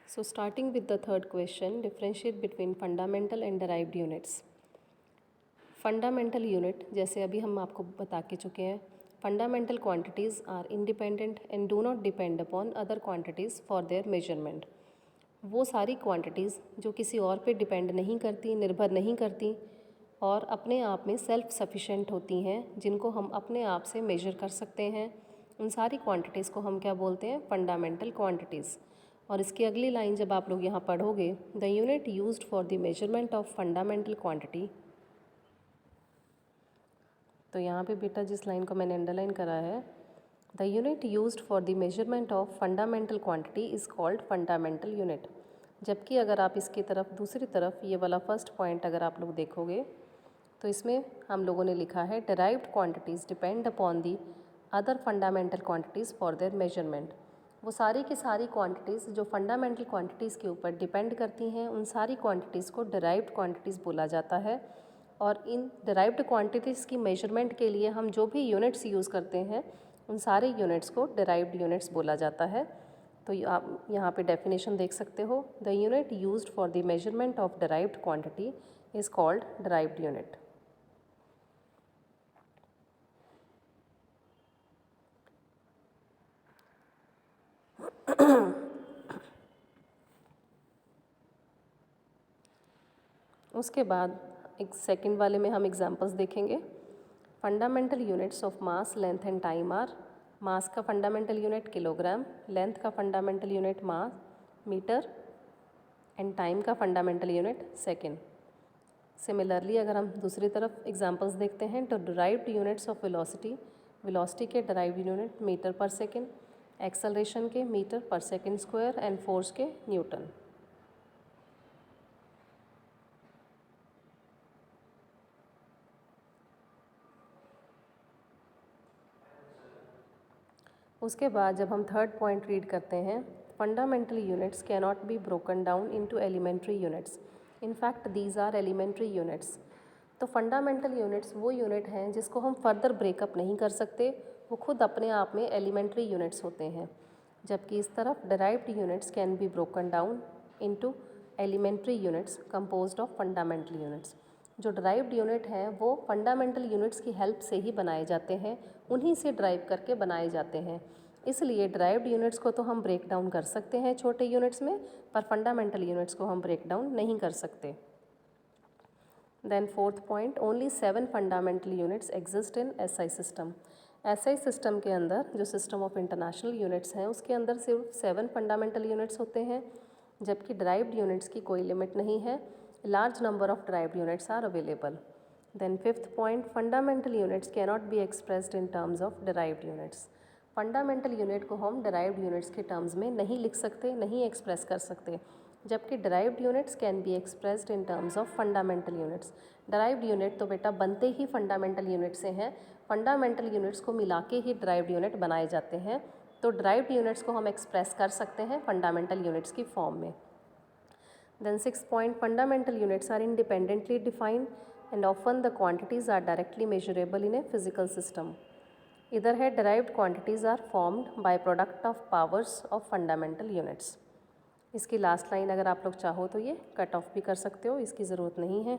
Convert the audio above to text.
So starting with the third question, differentiate between fundamental and derived units. Fundamental unit जैसे अभी हम आपको बता के चुके हैं, fundamental quantities are independent and do not depend upon other quantities for their measurement. वो सारी क्वांटिटीज़ जो किसी और पे डिपेंड नहीं करती, निर्भर नहीं करती और अपने आप में सेल्फ सफिशेंट होती हैं, जिनको हम अपने आप से मेजर कर सकते हैं, उन सारी क्वांटिटीज़ को हम क्या बोलते हैं? Fundamental quantities. और इसकी अगली लाइन जब आप लोग यहाँ पढ़ोगे, the unit used for the measurement of fundamental quantity, तो यहाँ पे बेटा जिस लाइन को मैंने अंडरलाइन करा है, the unit used for the measurement of fundamental quantity is called fundamental unit. जबकि अगर आप इसकी तरफ दूसरी तरफ ये वाला फर्स्ट पॉइंट अगर आप लोग देखोगे तो इसमें हम लोगों ने लिखा है derived quantities depend upon the other fundamental quantities for their measurement. वो सारी की सारी क्वांटिटीज़ जो फंडामेंटल क्वांटिटीज़ के ऊपर डिपेंड करती हैं, उन सारी क्वांटिटीज़ को डेराइव्ड क्वांटिटीज़ बोला जाता है। और इन डेराइव्ड क्वांटिटीज़ की मेजरमेंट के लिए हम जो भी यूनिट्स यूज़ करते हैं, उन सारे यूनिट्स को डेराइव्ड यूनिट्स बोला जाता है। तो आप यहाँ पे डेफिनेशन देख सकते हो, the unit used for the measurement of derived quantity is called derived unit. उसके बाद एक सेकंड वाले में हम एग्जांपल्स देखेंगे। Fundamental units of mass, length and time are, mass का फंडामेंटल यूनिट किलोग्राम, लेंथ का fundamental unit mass metre and time का फंडामेंटल यूनिट सेकंड। सिमिलरली अगर हम दूसरी तरफ एग्जांपल्स देखते हैं तो derived units of velocity, velocity के derived unit metre per second, acceleration के metre per second square and force के न्यूटन। उसके बाद जब हम थर्ड पॉइंट रीड करते हैं, fundamental units can not be broken down into elementary units, in fact these are elementary units. तो fundamental units वो यूनिट हैं जिसको हम फर्दर ब्रेकअप नहीं कर सकते, वो खुद अपने आप में एलिमेंट्री यूनिट्स होते हैं। जबकि इस तरफ derived units can be broken down into elementary units composed of fundamental units. जो ड्राइव्ड यूनिट हैं वो फंडामेंटल यूनिट्स की हेल्प से ही बनाए जाते हैं, उन्हीं से ड्राइव करके बनाए जाते हैं। इसलिए ड्राइव्ड यूनिट्स को तो हम ब्रेक डाउन कर सकते हैं छोटे यूनिट्स में, पर फंडामेंटल यूनिट्स को हम ब्रेक डाउन नहीं कर सकते। Then fourth point, only 7 fundamental units exist in SI system. SI system के अंदर जो सिस्टम ऑफ इंटरनेशनल यूनिट्स हैं उसके अंदर सिर्फ 7 फंडामेंटल यूनिट्स होते हैं, जबकि ड्राइव्ड यूनिट्स की कोई लिमिट नहीं है। Large number of derived units are available. Then fifth point, fundamental units can not be expressed in terms of derived units. Fundamental unit को हम डिराइव्ड यूनिट्स के टर्म्स में नहीं लिख सकते, नहीं एक्सप्रेस कर सकते, जबकि derived units can B expressed in terms of fundamental units. Derived unit तो बेटा बनते ही फंडामेंटल यूनिट से हैं, फंडामेंटल यूनिट्स को मिला के ही डिराइव्ड यूनिट बनाए जाते हैं। तो डिराइव्ड यूनिट्स को हम एक्सप्रेस कर सकते हैं फंडामेंटल यूनिट्स की फॉर्म में। Then sixth point, fundamental units are independently defined and often the quantities are directly measurable in a physical system. इधर है derived quantities are formed by product of powers of fundamental units. इसकी last line अगर आप लोग चाहो तो ये cut off भी कर सकते हो, इसकी ज़रूरत नहीं है।